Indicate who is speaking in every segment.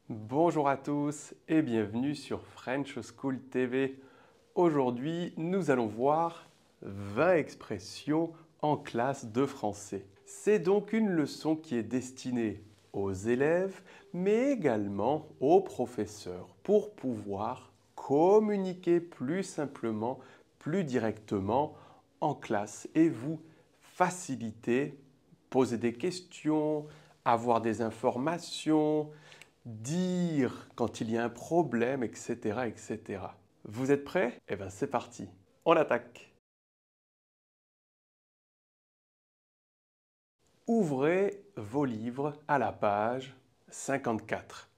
Speaker 1: Bonjour à tous et bienvenue sur French School TV. Aujourd'hui, nous allons voir 20 expressions en classe de français. C'est donc une leçon qui est destinée aux élèves, mais également aux professeurs pour pouvoir communiquer plus simplement, plus directement en classe et vous faciliter, poser des questions, avoir des informations, dire quand il y a un problème, etc., etc. Vous êtes prêts? Eh bien, c'est parti. On attaque. Ouvrez vos livres à la page 54.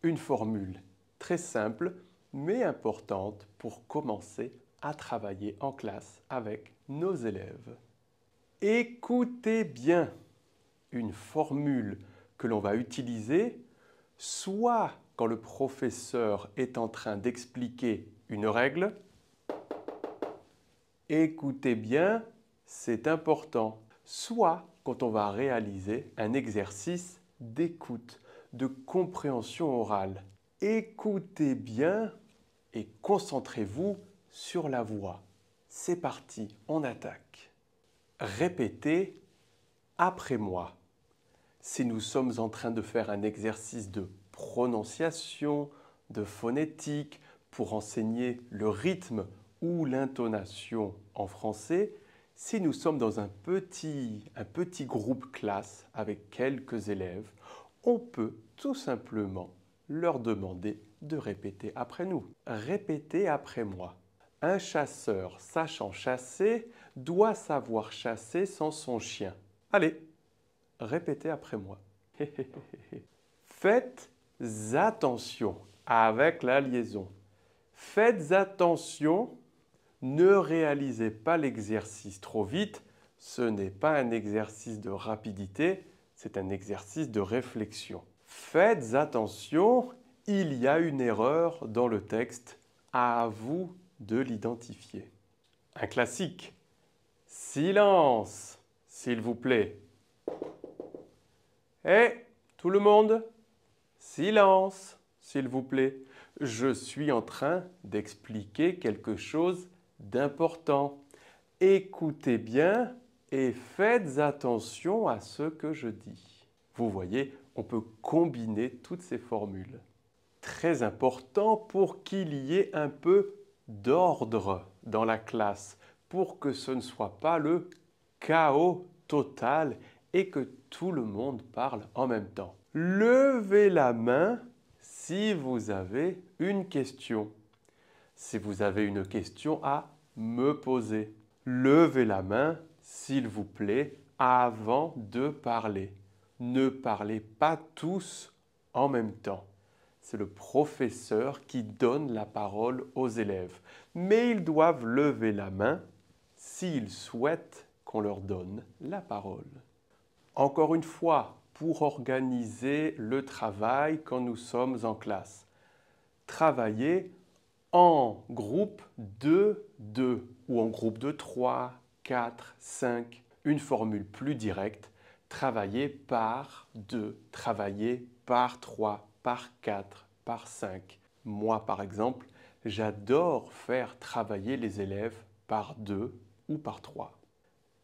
Speaker 1: Une formule très simple, mais importante pour commencer à travailler en classe avec nos élèves. Écoutez bien une formule que l'on va utiliser soit quand le professeur est en train d'expliquer une règle, écoutez bien, c'est important, soit quand on va réaliser un exercice d'écoute, de compréhension orale. Écoutez bien et concentrez-vous sur la voix. C'est parti, on attaque. Répétez après moi. Si nous sommes en train de faire un exercice de prononciation, de phonétique, pour enseigner le rythme ou l'intonation en français, si nous sommes dans un petit groupe classe avec quelques élèves, on peut tout simplement leur demander de répéter après nous. Répétez après moi. Un chasseur sachant chasser doit savoir chasser sans son chien. Allez, répétez après moi. Faites attention avec la liaison. Faites attention, ne réalisez pas l'exercice trop vite. Ce n'est pas un exercice de rapidité, c'est un exercice de réflexion. Faites attention, il y a une erreur dans le texte. À vous de l'identifier. Un classique. Silence, s'il vous plaît. Hé, tout le monde, silence, s'il vous plaît. Je suis en train d'expliquer quelque chose d'important. Écoutez bien et faites attention à ce que je dis. Vous voyez, on peut combiner toutes ces formules. Très important pour qu'il y ait un peu d'ordre dans la classe, pour que ce ne soit pas le chaos total et que tout le monde parle en même temps. Levez la main si vous avez une question. Si vous avez une question à me poser. Levez la main, s'il vous plaît, avant de parler. Ne parlez pas tous en même temps. C'est le professeur qui donne la parole aux élèves. Mais ils doivent lever la main s'ils souhaitent qu'on leur donne la parole. Encore une fois, pour organiser le travail quand nous sommes en classe. Travaillez en groupe de 2 ou en groupe de 3, 4, 5. Une formule plus directe, travailler par 2, travailler par 3, par 4, par 5. Moi, par exemple, j'adore faire travailler les élèves par 2 ou par 3.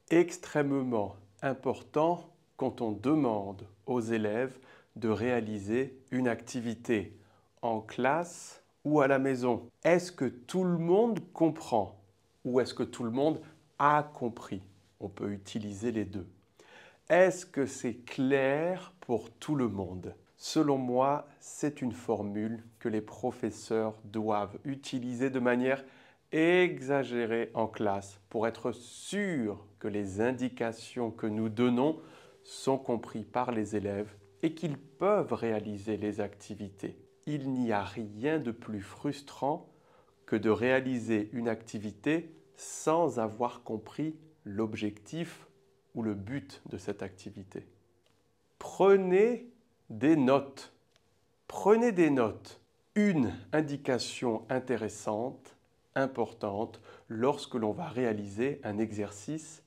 Speaker 1: Extrêmement important quand on demande aux élèves de réaliser une activité en classe ou à la maison. Est-ce que tout le monde comprend ou est-ce que tout le monde a compris? On peut utiliser les deux. Est-ce que c'est clair pour tout le monde? Selon moi, c'est une formule que les professeurs doivent utiliser de manière exagérée en classe pour être sûr que les indications que nous donnons sont comprises par les élèves et qu'ils peuvent réaliser les activités. Il n'y a rien de plus frustrant que de réaliser une activité sans avoir compris l'objectif ou le but de cette activité. Prenez des notes. Prenez des notes. Une indication intéressante, importante, lorsque l'on va réaliser un exercice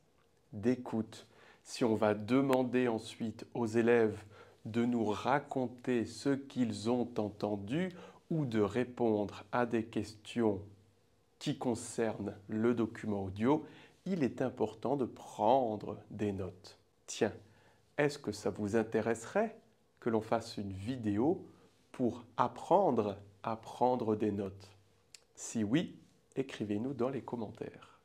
Speaker 1: d'écoute. Si on va demander ensuite aux élèves de nous raconter ce qu'ils ont entendu ou de répondre à des questions qui concernent le document audio, il est important de prendre des notes. Tiens, est-ce que ça vous intéresserait que l'on fasse une vidéo pour apprendre à prendre des notes? Si oui, écrivez-nous dans les commentaires.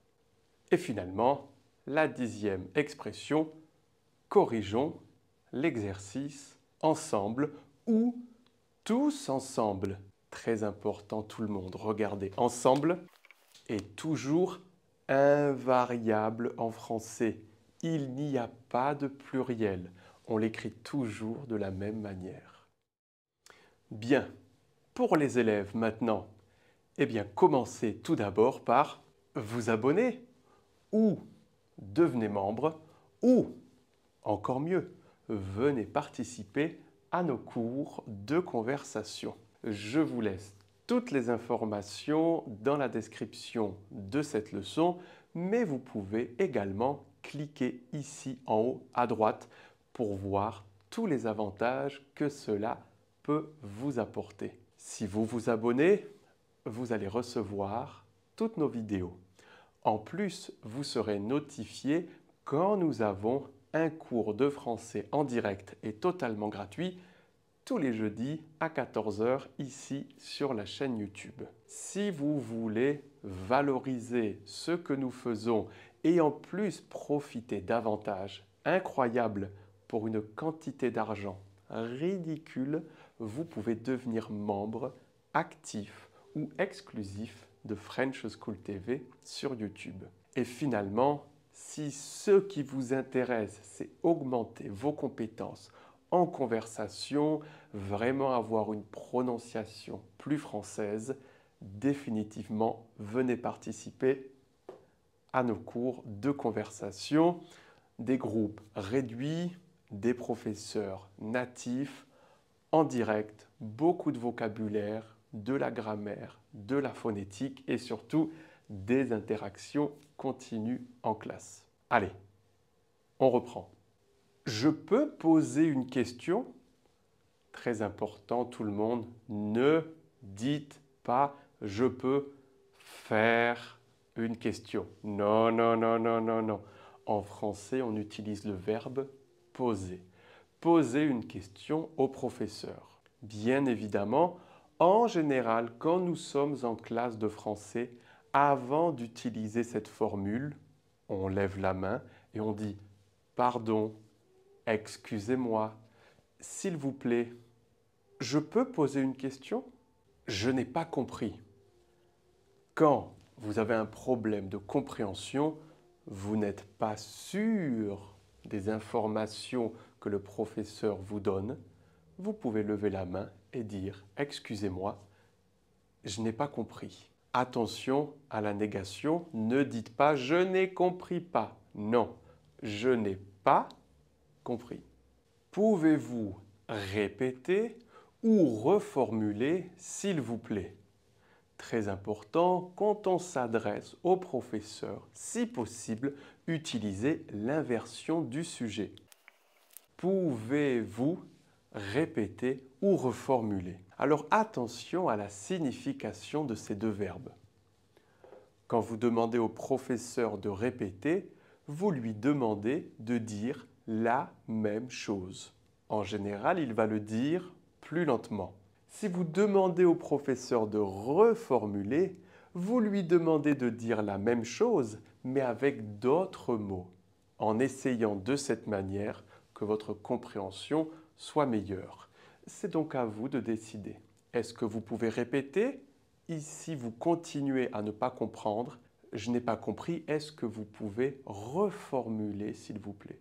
Speaker 1: Et finalement, la 10e expression, corrigeons l'exercice ensemble ou tous ensemble. Très important tout le monde, regardez, ensemble est toujours invariable en français. Il n'y a pas de pluriel. On l'écrit toujours de la même manière. Bien, pour les élèves maintenant, eh bien, commencez tout d'abord par vous abonner ou devenez membre ou, encore mieux, venez participer à nos cours de conversation. Je vous laisse toutes les informations dans la description de cette leçon, mais vous pouvez également cliquer ici en haut à droite pour voir tous les avantages que cela peut vous apporter. Si vous vous abonnez, vous allez recevoir toutes nos vidéos. En plus, vous serez notifié quand nous avons un cours de français en direct et totalement gratuit tous les jeudis à 14 h ici sur la chaîne YouTube. Si vous voulez valoriser ce que nous faisons et en plus profiter d'avantages incroyables pour une quantité d'argent ridicule, vous pouvez devenir membre actif ou exclusif de French School TV sur YouTube. Et finalement, si ce qui vous intéresse, c'est augmenter vos compétences en conversation, vraiment avoir une prononciation plus française, définitivement, venez participer à nos cours de conversation, des groupes réduits, des professeurs natifs, en direct, beaucoup de vocabulaire, de la grammaire, de la phonétique et surtout des interactions continues en classe. Allez, on reprend. Je peux poser une question? Très important, tout le monde, ne dites pas « je peux faire une question ». Non, non, non, non, non, non. En français, on utilise le verbe « poser ». Poser une question au professeur. Bien évidemment, en général, quand nous sommes en classe de français, avant d'utiliser cette formule, on lève la main et on dit « pardon ». Excusez-moi, s'il vous plaît, je peux poser une question? Je n'ai pas compris. Quand vous avez un problème de compréhension, vous n'êtes pas sûr des informations que le professeur vous donne, vous pouvez lever la main et dire « Excusez-moi, je n'ai pas compris ». Attention à la négation, ne dites pas « Je n'ai compris pas ». Non, je n'ai pas compris. Pouvez-vous répéter ou reformuler, s'il vous plaît? Très important, quand on s'adresse au professeur, si possible, utilisez l'inversion du sujet. Pouvez-vous répéter ou reformuler? Alors attention à la signification de ces deux verbes. Quand vous demandez au professeur de répéter, vous lui demandez de dire la même chose. En général, il va le dire plus lentement. Si vous demandez au professeur de reformuler, vous lui demandez de dire la même chose, mais avec d'autres mots, en essayant de cette manière que votre compréhension soit meilleure. C'est donc à vous de décider. Est-ce que vous pouvez répéter? Ici, vous continuez à ne pas comprendre. Je n'ai pas compris. Est-ce que vous pouvez reformuler, s'il vous plaît?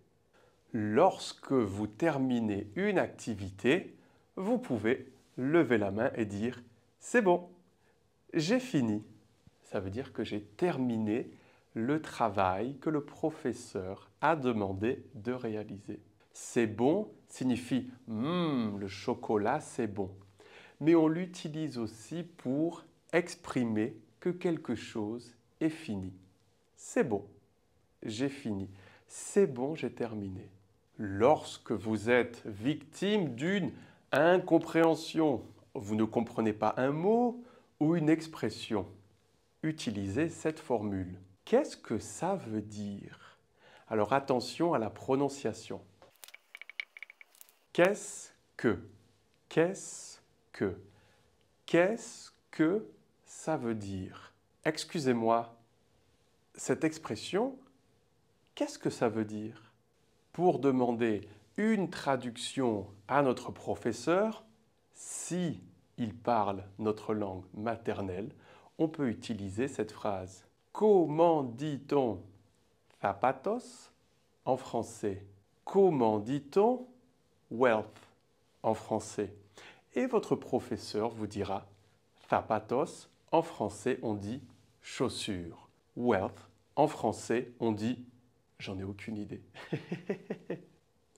Speaker 1: Lorsque vous terminez une activité, vous pouvez lever la main et dire « C'est bon, j'ai fini ». Ça veut dire que j'ai terminé le travail que le professeur a demandé de réaliser. « C'est bon » signifie « le chocolat, c'est bon ». Mais on l'utilise aussi pour exprimer que quelque chose est fini. C'est bon, j'ai fini. C'est bon, j'ai terminé. Lorsque vous êtes victime d'une incompréhension, vous ne comprenez pas un mot ou une expression, utilisez cette formule. Qu'est-ce que ça veut dire? Alors attention à la prononciation. Qu'est-ce que? Qu'est-ce que? Qu'est-ce que ça veut dire? Excusez-moi, cette expression, qu'est-ce que ça veut dire? Pour demander une traduction à notre professeur, si il parle notre langue maternelle, on peut utiliser cette phrase. Comment dit-on zapatos en français? Comment dit-on wealth en français? Et votre professeur vous dira zapatos, en français on dit chaussures. Wealth, en français on dit j'en ai aucune idée.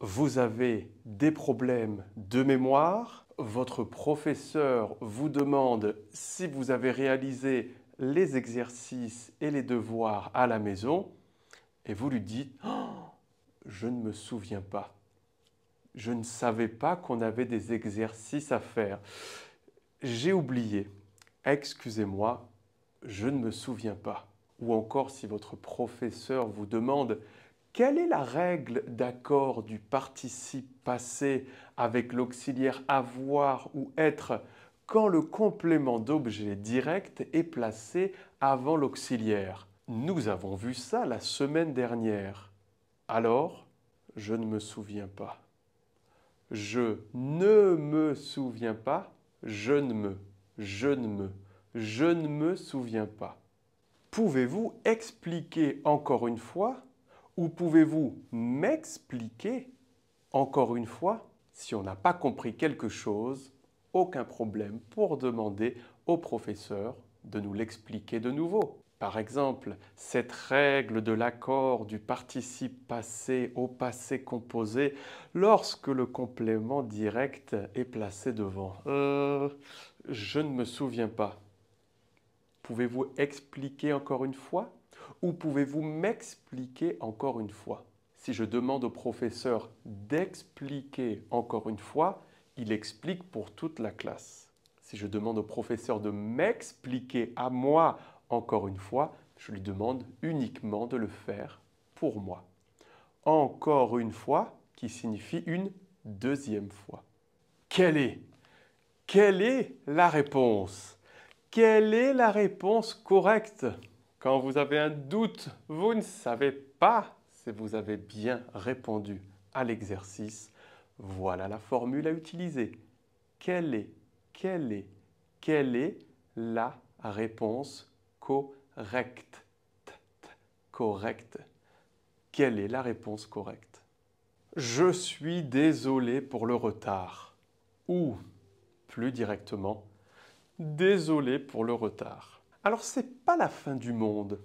Speaker 1: Vous avez des problèmes de mémoire, votre professeur vous demande si vous avez réalisé les exercices et les devoirs à la maison et vous lui dites oh, « je ne me souviens pas, je ne savais pas qu'on avait des exercices à faire, j'ai oublié, excusez-moi, je ne me souviens pas ». Ou encore si votre professeur vous demande quelle est la règle d'accord du participe passé avec l'auxiliaire avoir ou être quand le complément d'objet direct est placé avant l'auxiliaire? Nous avons vu ça la semaine dernière. Alors, je ne me souviens pas. Je ne me souviens pas. Je ne me souviens pas. Pouvez-vous expliquer encore une fois ou pouvez-vous m'expliquer encore une fois? Si on n'a pas compris quelque chose, aucun problème pour demander au professeur de nous l'expliquer de nouveau. Par exemple, cette règle de l'accord du participe passé au passé composé lorsque le complément direct est placé devant. Je ne me souviens pas. Pouvez-vous expliquer encore une fois? Ou pouvez-vous m'expliquer encore une fois? Si je demande au professeur d'expliquer encore une fois, il explique pour toute la classe. Si je demande au professeur de m'expliquer à moi encore une fois, je lui demande uniquement de le faire pour moi. Encore une fois, qui signifie une deuxième fois. Quelle est la réponse? Quelle est la réponse correcte? Quand vous avez un doute, vous ne savez pas si vous avez bien répondu à l'exercice, voilà la formule à utiliser. Quelle est la réponse correcte? Correcte. Quelle est la réponse correcte? Je suis désolé pour le retard. Ou, plus directement, désolé pour le retard. Alors, ce n'est pas la fin du monde.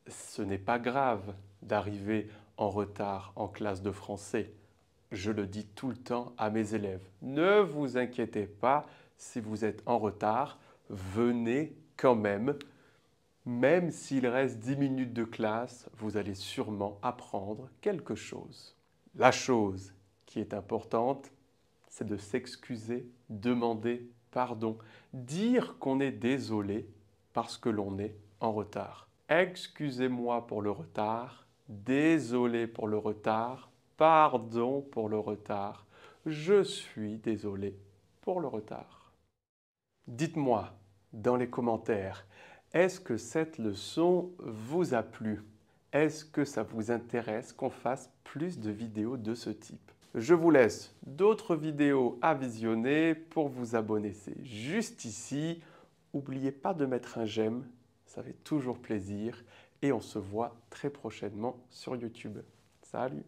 Speaker 1: Ce n'est pas grave d'arriver en retard en classe de français. Je le dis tout le temps à mes élèves. Ne vous inquiétez pas si vous êtes en retard. Venez quand même. Même s'il reste 10 minutes de classe, vous allez sûrement apprendre quelque chose. La chose qui est importante, c'est de s'excuser, demander pardon, dire qu'on est désolé parce que l'on est en retard. Excusez-moi pour le retard, désolé pour le retard, pardon pour le retard, je suis désolé pour le retard. Dites-moi dans les commentaires, est-ce que cette leçon vous a plu? Est-ce que ça vous intéresse qu'on fasse plus de vidéos de ce type? Je vous laisse d'autres vidéos à visionner. Pour vous abonner, c'est juste ici. N'oubliez pas de mettre un j'aime, ça fait toujours plaisir. Et on se voit très prochainement sur YouTube. Salut!